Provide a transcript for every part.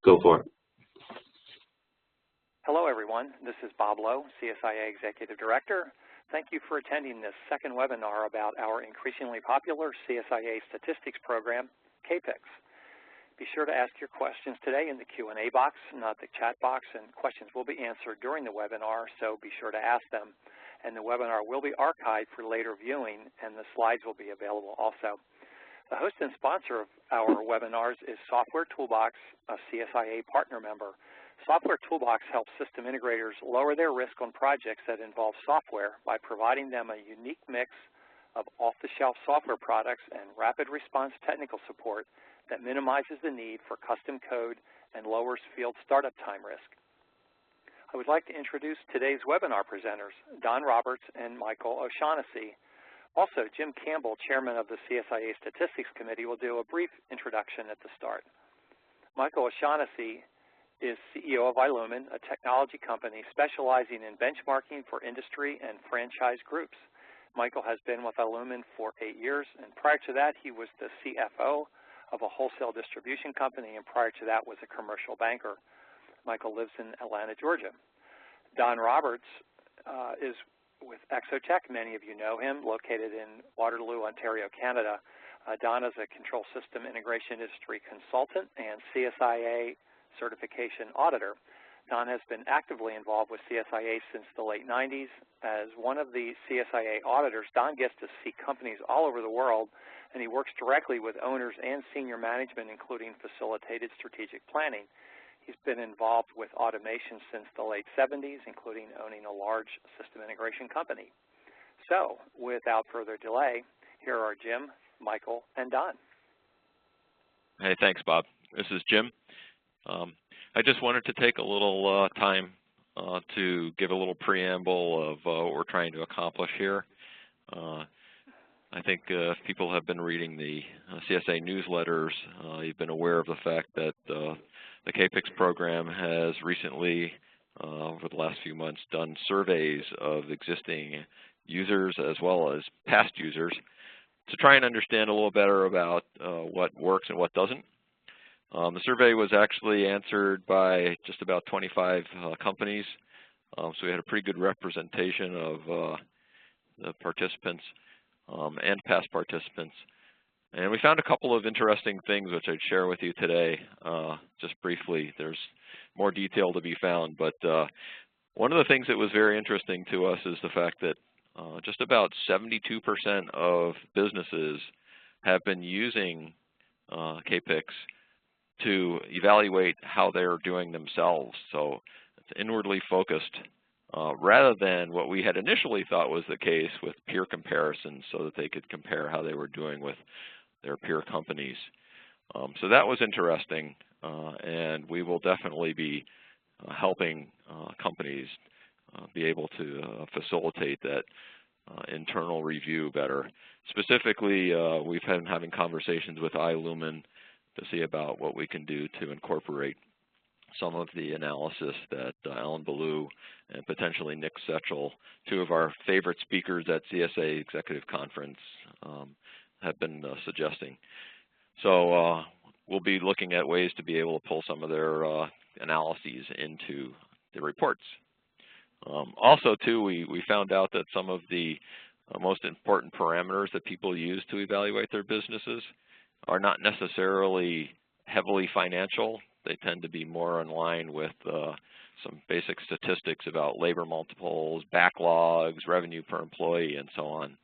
Go for it. Hello, everyone. This is Bob Lowe, CSIA Executive Director. Thank you for attending this second webinar about our increasingly popular CSIA statistics program, KPICs. Be sure to ask your questions today in the Q&A box, not the chat box, and questions will be answered during the webinar, so be sure to ask them. And the webinar will be archived for later viewing, and the slides will be available also. The host and sponsor of our webinars is Software Toolbox, a CSIA partner member. Software Toolbox helps system integrators lower their risk on projects that involve software by providing them a unique mix of off-the-shelf software products and rapid response technical support that minimizes the need for custom code and lowers field startup time risk. I would like to introduce today's webinar presenters, Don Roberts and Michael O'Shaughnessy. Also, Jim Campbell, Chairman of the CSIA Statistics Committee, will do a brief introduction at the start. Michael O'Shaughnessy is CEO of Ilumen, a technology company specializing in benchmarking for industry and franchise groups. Michael has been with Ilumen for 8 years, and prior to that, he was the CFO of a wholesale distribution company, and prior to that was a commercial banker. Michael lives in Atlanta, Georgia. Don Roberts is with Exotech. Many of you know him, located in Waterloo, Ontario, Canada. Don is a control system integration industry consultant and CSIA certification auditor. Don has been actively involved with CSIA since the late 90s. As one of the CSIA auditors, Don gets to see companies all over the world, and he works directly with owners and senior management, including facilitated strategic planning. He's been involved with automation since the late 70s, including owning a large system integration company. So, without further delay, here are Jim, Michael, and Don. Hey, thanks, Bob. This is Jim. I just wanted to take a little time to give a little preamble of what we're trying to accomplish here. I think if people have been reading the CSA newsletters, you've been aware of the fact that the KPICs program has recently, over the last few months, done surveys of existing users as well as past users to try and understand a little better about what works and what doesn't. The survey was actually answered by just about 25 companies, so we had a pretty good representation of the participants and past participants. And we found a couple of interesting things which I'd share with you today, just briefly. There's more detail to be found, but one of the things that was very interesting to us is the fact that just about 72% of businesses have been using KPICs to evaluate how they're doing themselves. So it's inwardly focused rather than what we had initially thought was the case with peer comparisons so that they could compare how they were doing with their peer companies. So that was interesting, and we will definitely be helping companies be able to facilitate that internal review better. Specifically, we've been having conversations with Ilumen to see about what we can do to incorporate some of the analysis that Alan Ballou and potentially Nick Setchell, two of our favorite speakers at CSA Executive Conference, have been suggesting. So we'll be looking at ways to be able to pull some of their analyses into the reports. Also, too, we found out that some of the most important parameters that people use to evaluate their businesses are not necessarily heavily financial. They tend to be more in line with some basic statistics about labor multiples, backlogs, revenue per employee, and so on.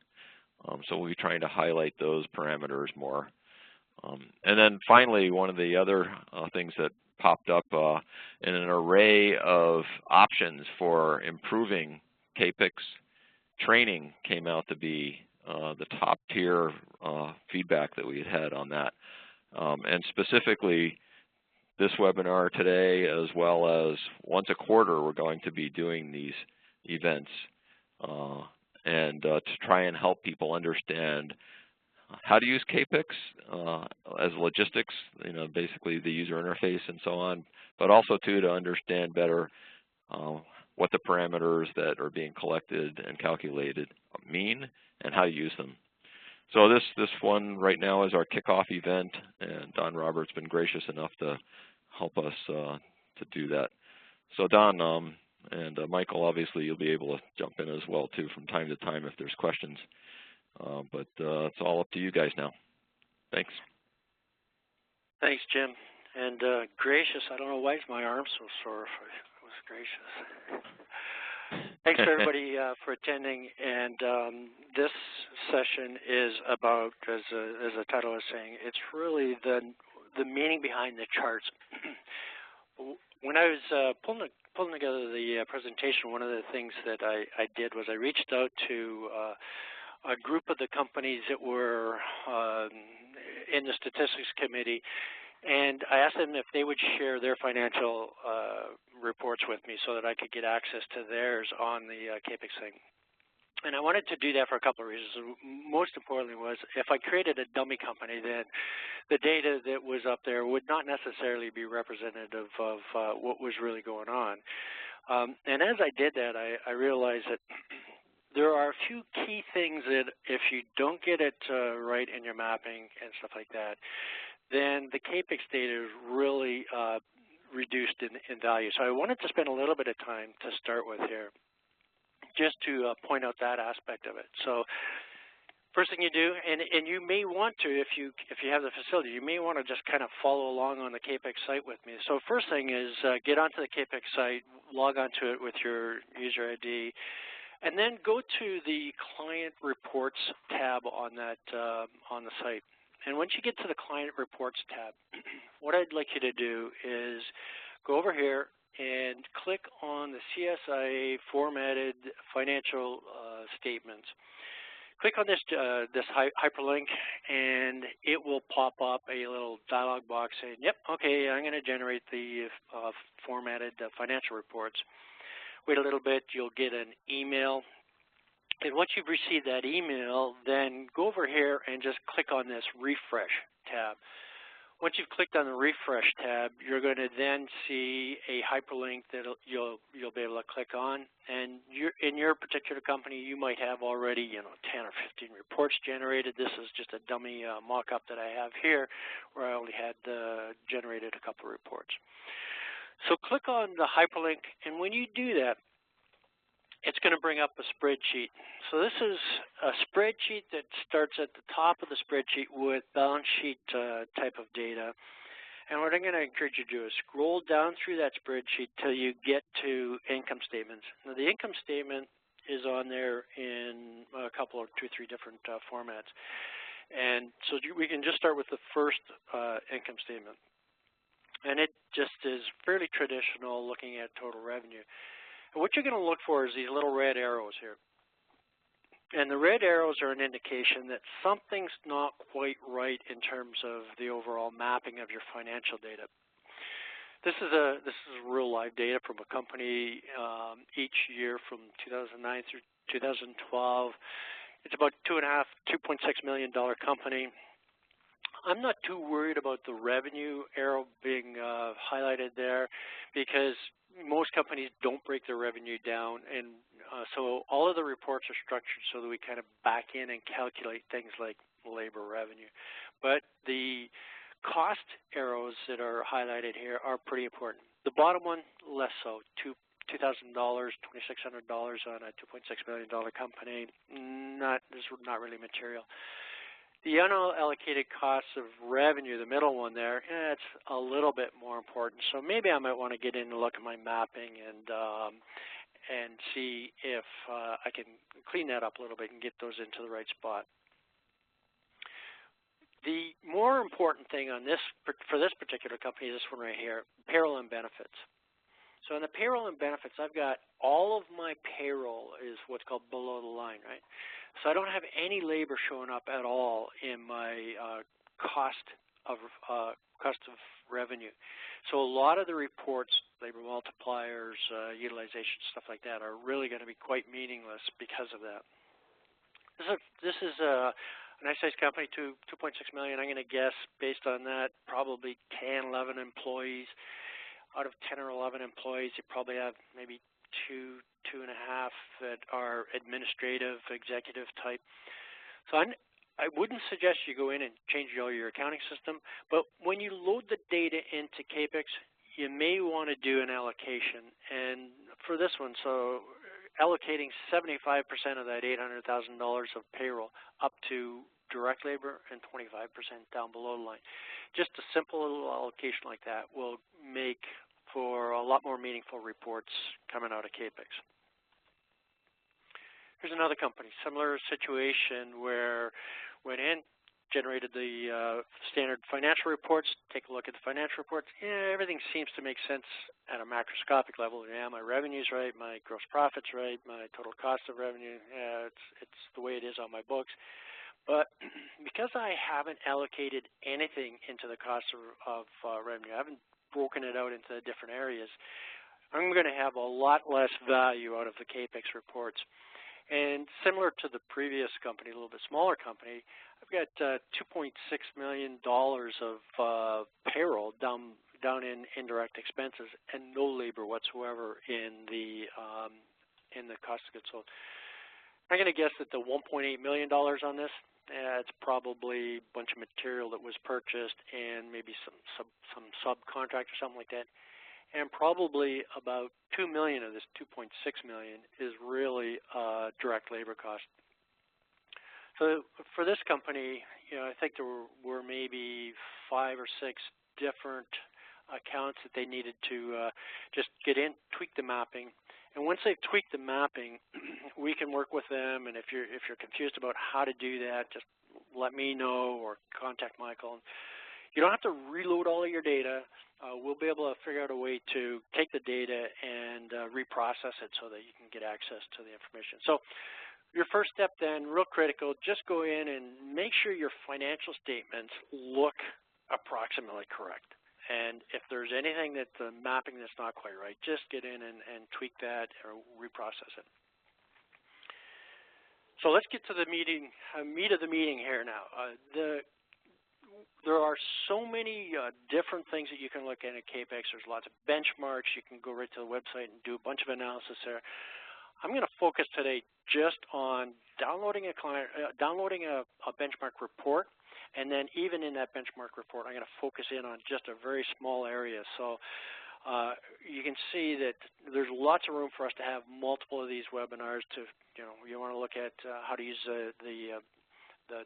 So we'll be trying to highlight those parameters more. And then finally, one of the other things that popped up in an array of options for improving KPICs training came out to be the top tier feedback that we had on that. And specifically, this webinar today, as well as once a quarter, we're going to be doing these events and to try and help people understand how to use KPICs as logistics, basically the user interface and so on, but also too to understand better what the parameters that are being collected and calculated mean and how to use them. So this one right now is our kickoff event, and Don Roberts has been gracious enough to help us to do that. So Don and Michael, obviously you'll be able to jump in as well too from time to time if there's questions. But it's all up to you guys now. Thanks. Thanks, Jim. And gracious, I don't know why is my arm so sore if I was gracious. Thanks everybody for attending. And this session is about, as the title is saying, it's really the meaning behind the charts. When I was pulling together the presentation, one of the things that I did was I reached out to a group of the companies that were in the statistics committee, and I asked them if they would share their financial reports with me so that I could get access to theirs on the KPICs thing. And I wanted to do that for a couple of reasons. Most importantly was if I created a dummy company, then the data that was up there would not necessarily be representative of what was really going on. And as I did that, I realized that there are a few key things that if you don't get it right in your mapping and stuff like that, then the KPICs data is really reduced in value. So I wanted to spend a little bit of time to start with here, just to point out that aspect of it. So first thing you do, and you may want to, if you have the facility, you may want to just kind of follow along on the KPICs site with me. So first thing is get onto the KPICs site, log onto it with your user ID, and then go to the Client Reports tab on that on the site. And once you get to the Client Reports tab, what I'd like you to do is go over here and click on the CSIA formatted financial statements. Click on this hyperlink, and it will pop up a little dialog box saying, yep, okay, I'm going to generate the formatted financial reports. Wait a little bit, you'll get an email. And once you've received that email, then go over here and just click on this refresh tab. Once you've clicked on the refresh tab, you're going to then see a hyperlink that you'll be able to click on. And in your particular company, you might have already 10 or 15 reports generated. This is just a dummy mock-up that I have here, where I only had generated a couple of reports. So click on the hyperlink, and when you do that, it's going to bring up a spreadsheet. So this is a spreadsheet that starts at the top of the spreadsheet with balance sheet type of data. And what I'm going to encourage you to do is scroll down through that spreadsheet till you get to income statements. Now, the income statement is on there in a couple or 2 or 3 different formats. And so we can just start with the first income statement. And it just is fairly traditional, looking at total revenue. And what you're going to look for is these little red arrows here. And the red arrows are an indication that something's not quite right in terms of the overall mapping of your financial data. This is real live data from a company each year from 2009 through 2012. It's about $2.6 million company. I'm not too worried about the revenue arrow being highlighted there, because most companies don't break their revenue down, and so all of the reports are structured so that we kind of back in and calculate things like labor revenue. But the cost arrows that are highlighted here are pretty important. The bottom one, less so, $2,000, $2,600 on a $2.6 million company. This is not really material. The unallocated costs of revenue, the middle one there, it's a little bit more important. So maybe I might want to get in and look at my mapping and see if I can clean that up a little bit and get those into the right spot. The more important thing on this for this particular company is this one right here, payroll and benefits. So in the payroll and benefits, I've got all of my payroll is what's called below the line, right? So I don't have any labor showing up at all in my cost of revenue. So a lot of the reports, labor multipliers, utilization, stuff like that, are really going to be quite meaningless because of that. This is a nice size company, $2.6 million. I'm going to guess, based on that, probably 10, 11 employees. Out of 10 or 11 employees, you probably have maybe 2, 2.5 that are administrative, executive type. So I wouldn't suggest you go in and change all your accounting system, but when you load the data into KPICs, you may want to do an allocation. And for this one, so allocating 75% of that $800,000 of payroll up to direct labor and 25% down below the line. Just a simple little allocation like that will make for a lot more meaningful reports coming out of CAPICs. Here's another company, similar situation where went in, generated the standard financial reports, take a look at the financial reports. Yeah, everything seems to make sense at a macroscopic level. Yeah, my revenue's right, my gross profit's right, my total cost of revenue, yeah, it's the way it is on my books. But because I haven't allocated anything into the cost of revenue, I haven't broken it out into different areas, I'm going to have a lot less value out of the CAPICs reports. And similar to the previous company, a little bit smaller company, I've got $2.6 million of payroll down in indirect expenses and no labor whatsoever in the cost of goods sold. I'm going to guess that the $1.8 million on this, it's probably a bunch of material that was purchased and maybe some subcontract or something like that. And probably about $2 million of this $2.6 million is really direct labor cost. So for this company, I think there were maybe 5 or 6 different accounts that they needed to just get in, tweak the mapping. And once they've tweaked the mapping, we can work with them. And if you're confused about how to do that, just let me know or contact Michael. You don't have to reload all of your data. We'll be able to figure out a way to take the data and reprocess it so that you can get access to the information. So your first step then, real critical, just go in and make sure your financial statements look approximately correct. And if there's anything that the mapping that's not quite right, just get in and tweak that or reprocess it. So let's get to the meat of the meeting here now. There are so many different things that you can look at CAPICs. There's lots of benchmarks. You can go right to the website and do a bunch of analysis there. I'm going to focus today just on downloading a benchmark report, and then even in that benchmark report, I'm going to focus in on just a very small area. So you can see that there's lots of room for us to have multiple of these webinars. You want to look at how to use the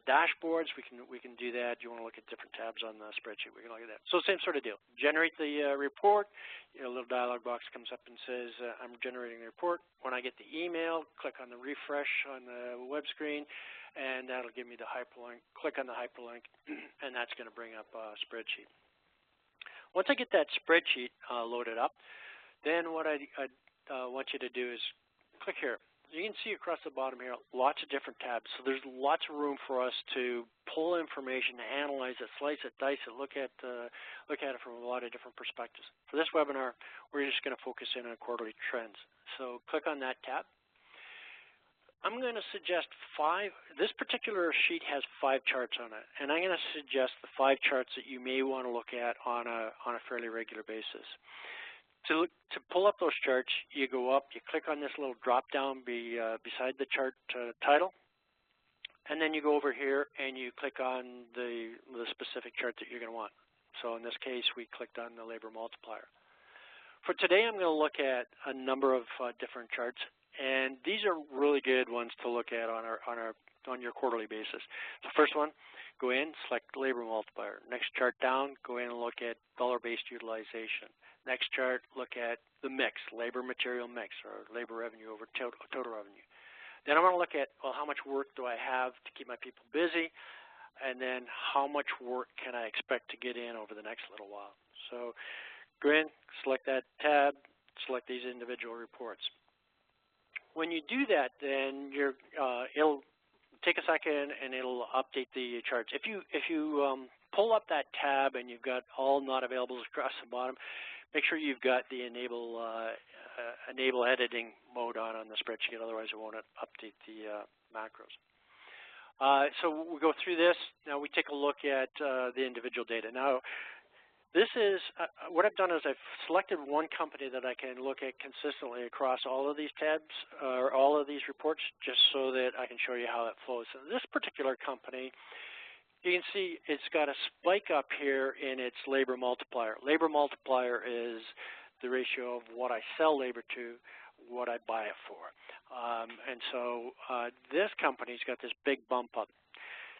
dashboards, we can do that. You want to look at different tabs on the spreadsheet, we can look at that. So same sort of deal. Generate the report. A little dialog box comes up and says, I'm generating the report. When I get the email, click on the refresh on the web screen, and that'll give me the hyperlink. Click on the hyperlink, and that's going to bring up a spreadsheet. Once I get that spreadsheet loaded up, then what I want you to do is click here. You can see across the bottom here lots of different tabs. So there's lots of room for us to pull information, analyze it, slice it, dice it, look at it from a lot of different perspectives. For this webinar, we're just going to focus in on quarterly trends. So click on that tab. I'm going to suggest 5. This particular sheet has 5 charts on it, and I'm going to suggest the 5 charts that you may want to look at on a fairly regular basis. To pull up those charts, you go up, you click on this little drop-down beside the chart title, and then you go over here and you click on the specific chart that you're going to want. So in this case, we clicked on the labor multiplier. For today, I'm going to look at a number of different charts, and these are really good ones to look at on your quarterly basis. The first one, go in, select labor multiplier. Next chart down, go in and look at dollar-based utilization. Next chart, look at the mix, labor material mix, or labor revenue over total revenue. Then I want to look at, well, how much work do I have to keep my people busy, and then how much work can I expect to get in over the next little while. So go in, select that tab, select these individual reports. When you do that, then it'll take a second and it'll update the charts. If you pull up that tab and you've got all not availables across the bottom, make sure you've got the enable editing mode on the spreadsheet, otherwise it won't update the macros. So we go through this. Now we take a look at the individual data. Now this is, what I've done is I've selected one company that I can look at consistently across all of these tabs, or all of these reports, just so that I can show you how that flows. So this particular company you can see it's got a spike up here in its labor multiplier. Labor multiplier is the ratio of what I sell labor to what I buy it for. And so this company's got this big bump up.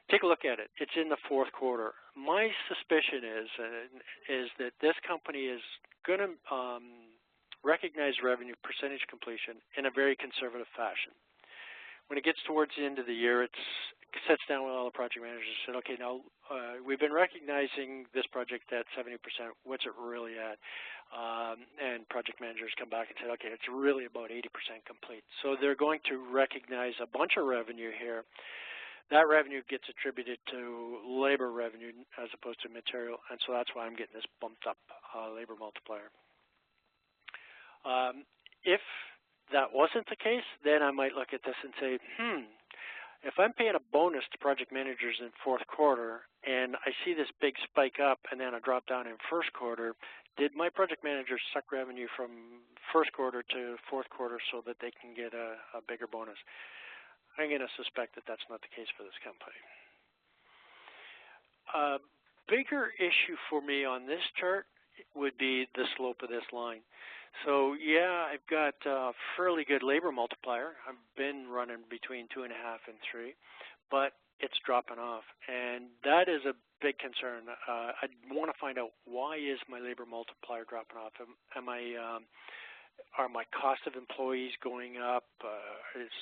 Take a look at it. It's in the fourth quarter. My suspicion is that this company is going to recognize revenue percentage completion in a very conservative fashion. When it gets towards the end of the year, it sits down with all the project managers and said, okay, now we've been recognizing this project at 70%. What's it really at? And project managers come back and say, okay, it's really about 80% complete. So they're going to recognize a bunch of revenue here. That revenue gets attributed to labor revenue as opposed to material, and so that's why I'm getting this bumped up labor multiplier. If that wasn't the case, then I might look at this and say, if I'm paying a bonus to project managers in fourth quarter and I see this big spike up and then a drop down in first quarter, did my project managers suck revenue from first quarter to fourth quarter so that they can get a bigger bonus? I'm going to suspect that that's not the case for this company. A bigger issue for me on this chart would be the slope of this line. So yeah, I've got a fairly good labor multiplier. I've been running between 2.5 and 3, but it's dropping off, and that is a big concern. I want to find out, why is my labor multiplier dropping off? Are my cost of employees going up? It's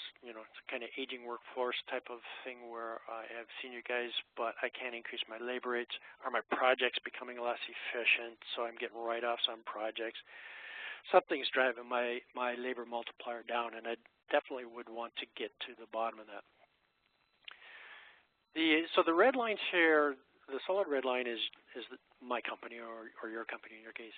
kind of aging workforce type of thing where I have senior guys, but I can't increase my labor rates. Are my projects becoming less efficient, so I'm getting write-offs on projects? Something's driving my labor multiplier down, and I definitely would want to get to the bottom of that. So the red lines here, the solid red line is my company or your company in your case.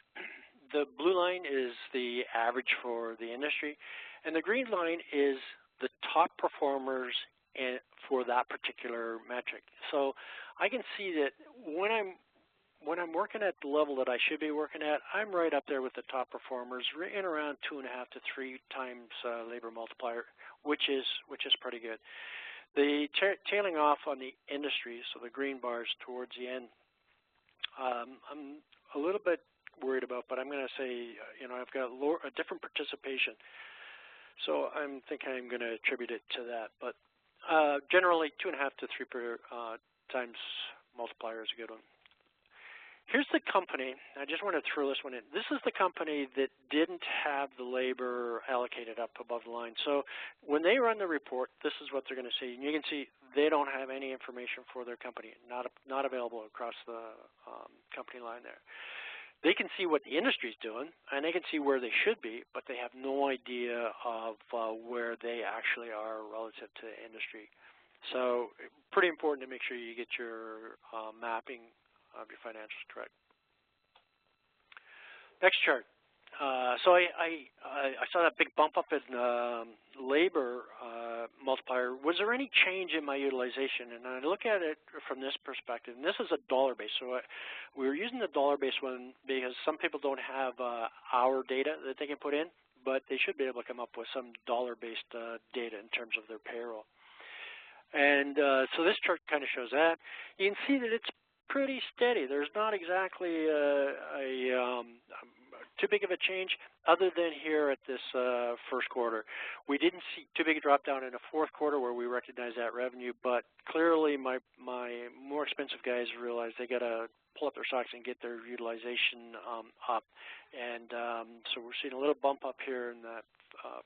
The blue line is the average for the industry, and the green line is the top performers for that particular metric. So I can see that when I'm working at the level that I should be working at, I'm right up there with the top performers, in around 2.5 to 3 times labor multiplier, which is pretty good. The tailing off on the industry, so the green bars towards the end, I'm a little bit worried about, but I'm going to say, I've got a different participation, so I'm thinking I'm going to attribute it to that. But generally, 2.5 to 3 times multiplier is a good one. Here's the company. I just want to throw this one in. This is the company that didn't have the labor allocated up above the line. So when they run the report, this is what they're going to see. And you can see they don't have any information for their company, not available across the company line there. They can see what the industry is doing, and they can see where they should be, but they have no idea of where they actually are relative to the industry. So pretty important to make sure you get your mapping of your financials correct. Next chart. So I saw that big bump up in labor multiplier. Was there any change in my utilization? And I look at it from this perspective, and this is a dollar-based. So we were using the dollar-based one because some people don't have hour data that they can put in, but they should be able to come up with some dollar-based data in terms of their payroll. And so this chart kind of shows that. You can see that it's pretty steady. There's not exactly too big of a change, other than here at this first quarter. We didn't see too big a drop down in the fourth quarter where we recognize that revenue, but clearly my more expensive guys realize they got to pull up their socks and get their utilization up. And so we're seeing a little bump up here in that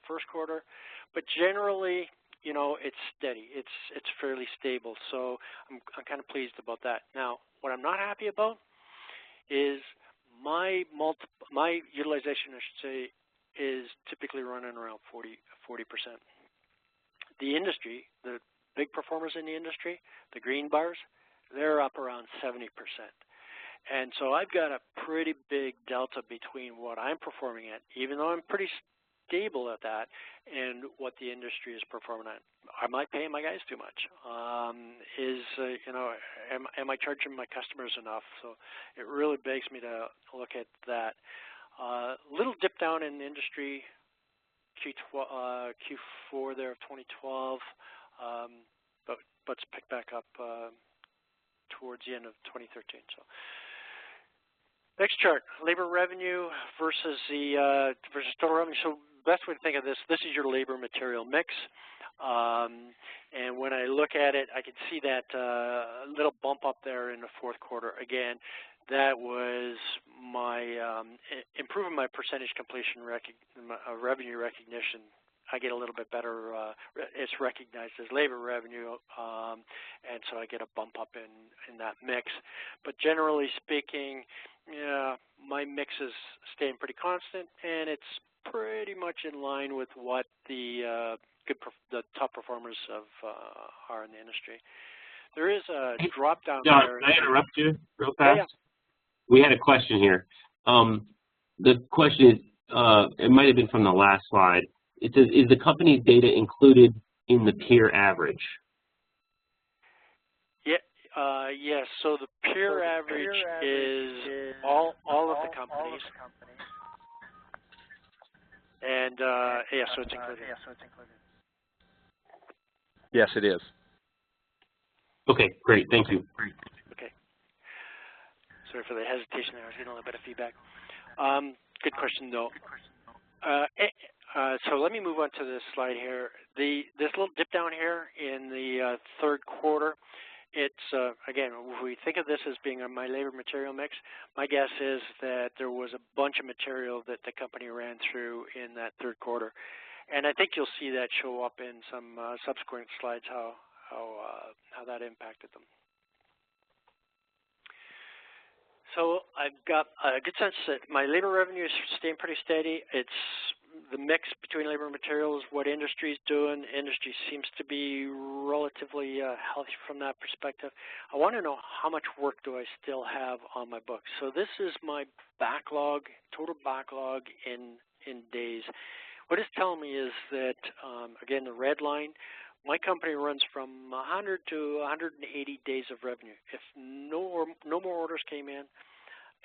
first quarter, but generally, it's steady. It's fairly stable. So I'm kind of pleased about that. Now, what I'm not happy about is my utilization, I should say, is typically running around 40%. The industry, the big performers in the industry, the green bars, they're up around 70%. And so I've got a pretty big delta between what I'm performing at, even though I'm pretty stable at that, and what the industry is performing at. Am I paying my guys too much? Am I charging my customers enough? So it really begs me to look at that. Little dip down in the industry, Q4 there of 2012, but it's picked back up towards the end of 2013. So next chart, labor revenue versus the versus total revenue. So best way to think of this is your labor material mix. And when I look at it, I can see that little bump up there in the fourth quarter. Again, that was my improving my percentage completion revenue recognition. I get a little bit better. It's recognized as labor revenue, and so I get a bump up in that mix. But generally speaking, yeah, my mix is staying pretty constant, and it's pretty much in line with what the top performers are in the industry. There is a drop down there. Can I interrupt you real fast? Yeah. We had a question here. The question is, it might have been from the last slide. It says, is the company's data included in the peer average? Yeah, yes. So the peer average is all of the companies. And yeah, so it's included. Yes, it is. Okay, great. Thank you. Okay. Sorry for the hesitation there. I was getting a little bit of feedback. Good question, though. So let me move on to this slide here. This little dip down here in the third quarter, it's, again, if we think of this as being my labor material mix, my guess is that there was a bunch of material that the company ran through in that third quarter. And I think you'll see that show up in some subsequent slides, how that impacted them. So I've got a good sense that my labor revenue is staying pretty steady. It's the mix between labor and materials, what industry is doing. Industry seems to be relatively healthy from that perspective. I want to know how much work do I still have on my books. So this is my backlog, total backlog in days. What it's telling me is that, again, the red line, my company runs from 100 to 180 days of revenue. If no more orders came in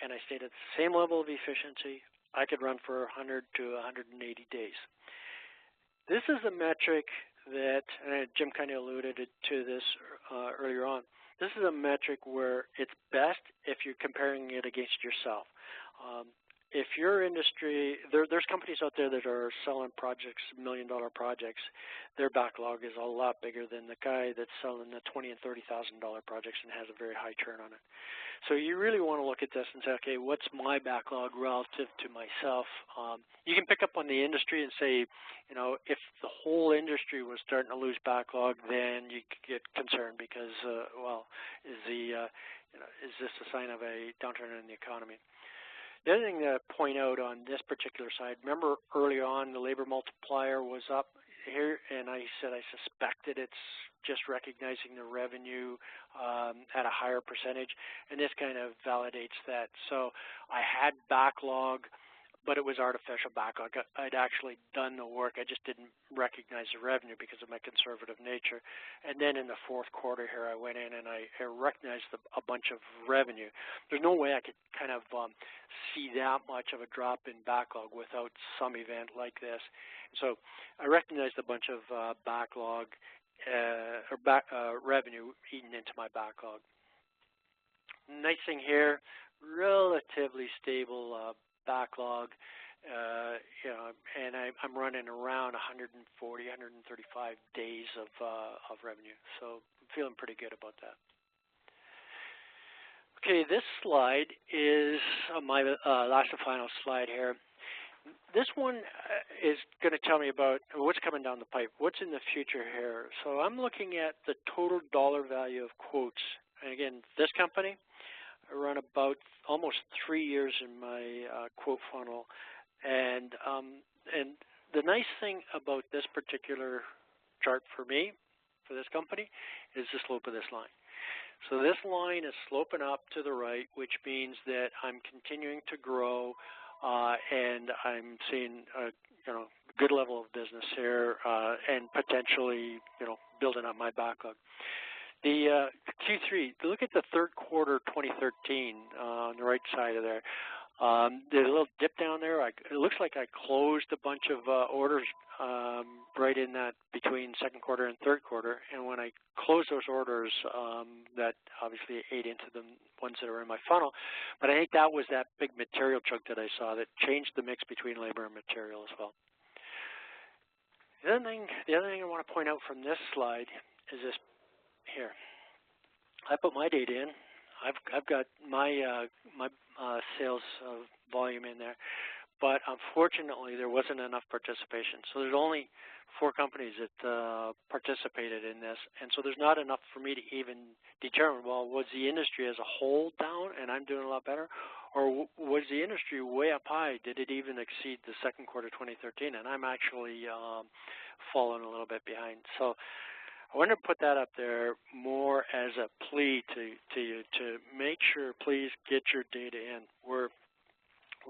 and I stayed at the same level of efficiency, I could run for 100 to 180 days. This is a metric that, and Jim kind of alluded to this earlier on, this is a metric where it's best if you're comparing it against yourself. If your industry, there's companies out there that are selling projects, $1 million projects, their backlog is a lot bigger than the guy that's selling the $20,000 and $30,000 projects and has a very high turn on it. So you really want to look at this and say, okay, what's my backlog relative to myself? You can pick up on the industry and say, you know, if the whole industry was starting to lose backlog, then you could get concerned because, well, is this a sign of a downturn in the economy? The other thing to point out on this particular side, remember early on the labor multiplier was up here, and I said I suspected it's just recognizing the revenue at a higher percentage, and this kind of validates that. So I had backlog, but it was artificial backlog. I'd actually done the work. I just didn't recognize the revenue because of my conservative nature. And then in the fourth quarter here, I went in and I recognized a bunch of revenue. There's no way I could kind of see that much of a drop in backlog without some event like this. So I recognized a bunch of backlog revenue eaten into my backlog. Nice thing here, relatively stable backlog, you know, and I'm running around 140, 135 days of revenue, so I'm feeling pretty good about that. Okay, this slide is my last and final slide here. This one is going to tell me about what's coming down the pipe, what's in the future here. So I'm looking at the total dollar value of quotes, and again, this company, I run about almost 3 years in my quote funnel, and the nice thing about this particular chart for me, for this company, is the slope of this line. So this line is sloping up to the right, which means that I'm continuing to grow, and I'm seeing a good level of business here, and potentially building up my backlog. The Q3, look at the third quarter 2013 on the right side of there. There's a little dip down there. It looks like I closed a bunch of orders right in that between second quarter and third quarter. And when I closed those orders, that obviously ate into the ones that are in my funnel. But I think that was that big material chunk that I saw that changed the mix between labor and material as well. The other thing I want to point out from this slide is this here. I put my data in. I've got my sales volume in there, but unfortunately there wasn't enough participation. So there's only 4 companies that participated in this, and so there's not enough for me to even determine, well, was the industry as a whole down and I'm doing a lot better, or was the industry way up high? Did it even exceed the second quarter 2013? And I'm actually falling a little bit behind. So I want to put that up there more as a plea to you to make sure, please get your data in. We're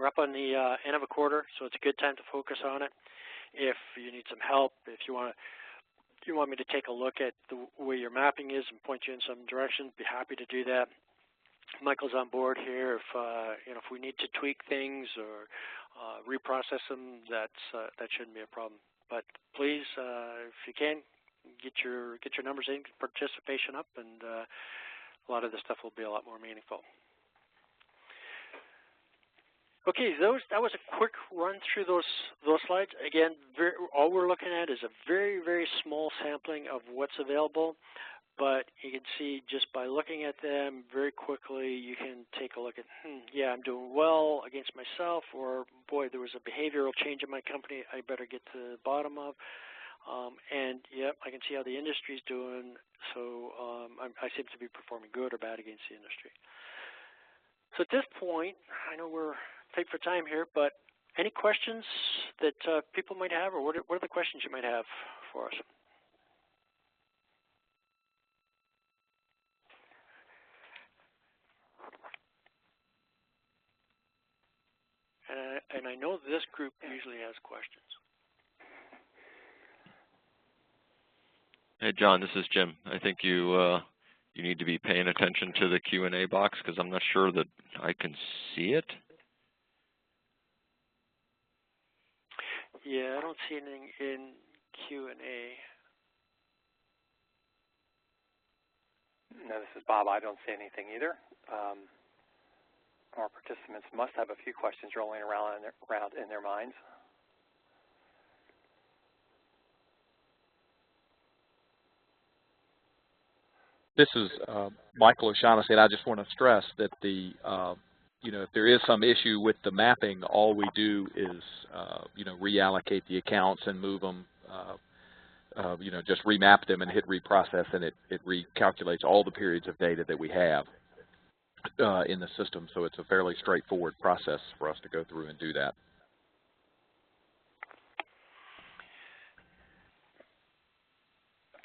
up on the end of a quarter, so it's a good time to focus on it. If you need some help, if you want me to take a look at the way your mapping is and point you in some direction, be happy to do that. Michael's on board here. If we need to tweak things or reprocess them, that shouldn't be a problem. But please, if you can, get your numbers in, participation up, and a lot of this stuff will be a lot more meaningful. Okay, that was a quick run through those slides. Again, all we're looking at is a very, very small sampling of what's available, but you can see just by looking at them very quickly, you can take a look at, yeah, I'm doing well against myself, or boy, there was a behavioral change in my company I better get to the bottom of. And yep, I can see how the industry's doing, so I seem to be performing good or bad against the industry. So at this point, I know we're tight for time here, but any questions that people might have, or what are the questions you might have for us? And I know this group usually has questions. Hey, John, this is Jim. I think you need to be paying attention to the Q&A box because I'm not sure that I can see it. Yeah, I don't see anything in Q&A. No, this is Bob. I don't see anything either. Our participants must have a few questions rolling around in their minds. This is Michael O'Shaughnessy, and I just want to stress that if there is some issue with the mapping, all we do is, reallocate the accounts and move them, just remap them and hit reprocess, and it recalculates all the periods of data that we have in the system. So it's a fairly straightforward process for us to go through and do that.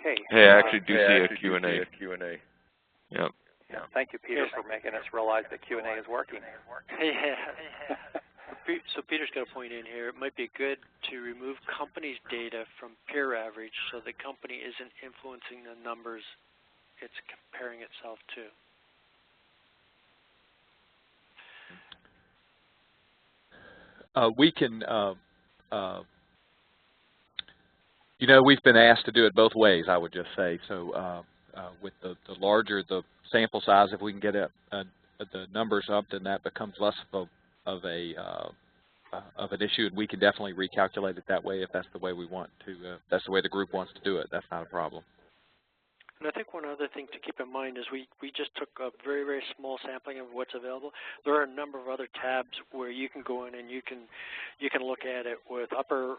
Okay. Hey, I actually do see a Q&A. Yep. Yeah, thank you, Peter, for making us realize that Q&A is working. Yeah. So Peter's got a point in here. It might be good to remove companies' data from peer average so the company isn't influencing the numbers it's comparing itself to. We can, we've been asked to do it both ways, I would just say. So with the larger the sample size, if we can get the numbers up, then that becomes less of an issue, and we can definitely recalculate it that way if that's the way we want to. That's the way the group wants to do it. That's not a problem. And I think one other thing to keep in mind is we just took a very, very small sampling of what's available. There are a number of other tabs where you can go in and you can look at it with upper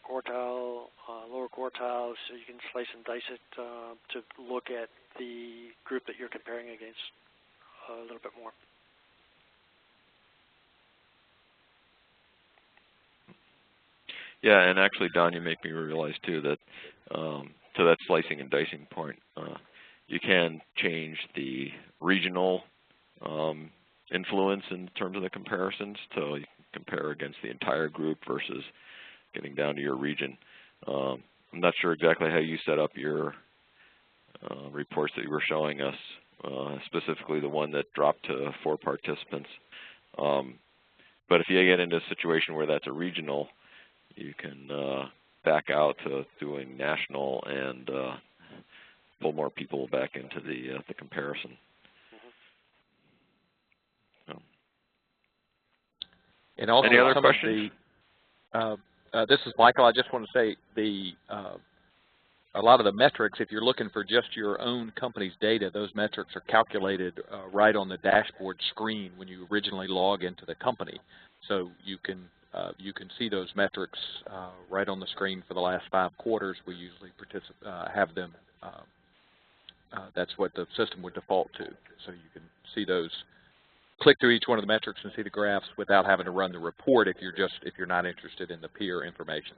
quartile, lower quartile, so you can slice and dice it to look at the group that you're comparing against a little bit more. Yeah, and actually, Don, you make me realize too that to that slicing and dicing point, you can change the regional influence in terms of the comparisons to compare against the entire group versus getting down to your region. I'm not sure exactly how you set up your reports that you were showing us, specifically the one that dropped to 4 participants. But if you get into a situation where that's a regional, you can back out to doing national and pull more people back into the comparison. So. And also, any other questions? This is Michael. I just want to say a lot of the metrics, if you're looking for just your own company's data, those metrics are calculated right on the dashboard screen when you originally log into the company. So you can see those metrics right on the screen for the last 5 quarters. We usually have them. That's what the system would default to. So you can see those. Click through each one of the metrics and see the graphs without having to run the report if you're not interested in the peer information.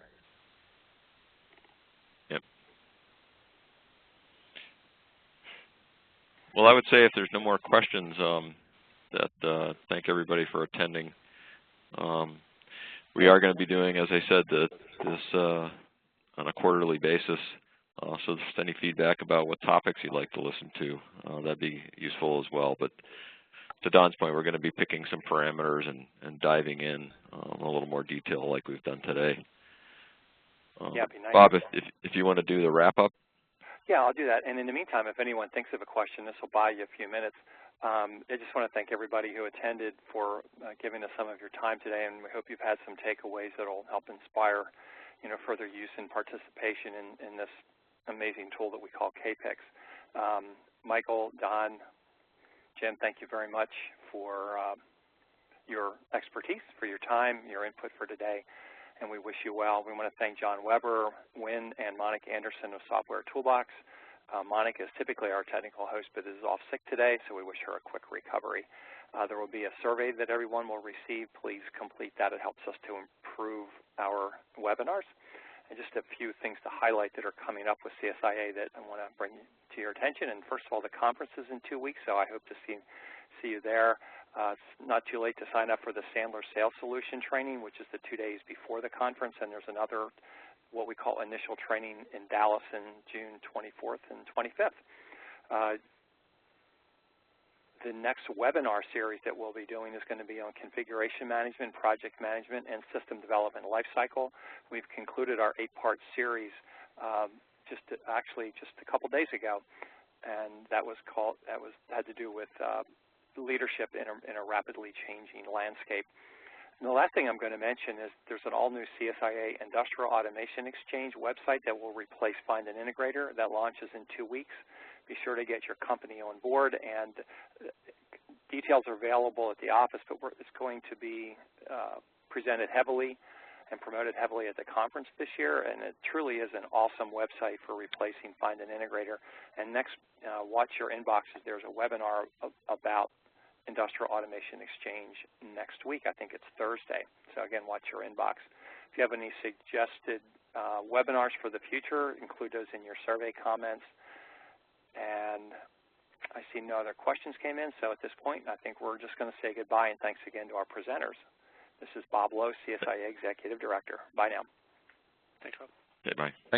Yep. Well, I would say if there's no more questions, thank everybody for attending. We are going to be doing, as I said, this on a quarterly basis. So if there's any feedback about what topics you'd like to listen to, that'd be useful as well. But to Don's point, we're going to be picking some parameters and diving in a little more detail like we've done today. Yeah, be nice. Bob, if you want to do the wrap-up. Yeah, I'll do that. And in the meantime, if anyone thinks of a question, this will buy you a few minutes. I just want to thank everybody who attended for giving us some of your time today, and we hope you've had some takeaways that will help inspire, further use and participation in this amazing tool that we call KPICs. Michael, Don, Jim, thank you very much for your expertise, for your time, your input for today, and we wish you well. We want to thank John Weber, Wynn, and Monica Anderson of Software Toolbox. Monica is typically our technical host, but is off sick today, so we wish her a quick recovery. There will be a survey that everyone will receive. Please complete that. It helps us to improve our webinars. And just a few things to highlight that are coming up with CSIA that I want to bring to your attention. And first of all, the conference is in 2 weeks, so I hope to see you there. It's not too late to sign up for the Sandler Sales Solution training, which is the 2 days before the conference, and there's another what we call initial training in Dallas in June 24th and 25th. The next webinar series that we'll be doing is going to be on configuration management, project management, and system development lifecycle. We've concluded our 8-part series just a couple days ago, and that had to do with leadership in a rapidly changing landscape. And the last thing I'm going to mention is there's an all-new CSIA Industrial Automation Exchange website that will replace Find an Integrator that launches in 2 weeks. Be sure to get your company on board, and details are available at the office, but it's going to be presented heavily and promoted heavily at the conference this year, and it truly is an awesome website for replacing Find an Integrator. And next, watch your inboxes. There's a webinar about Industrial Automation Exchange next week. I think it's Thursday. So again, watch your inbox. If you have any suggested webinars for the future, include those in your survey comments. And I see no other questions came in, so at this point, I think we're just going to say goodbye, and thanks again to our presenters. This is Bob Lowe, CSIA Executive Director. Bye now. Thanks, Bob. Okay, bye.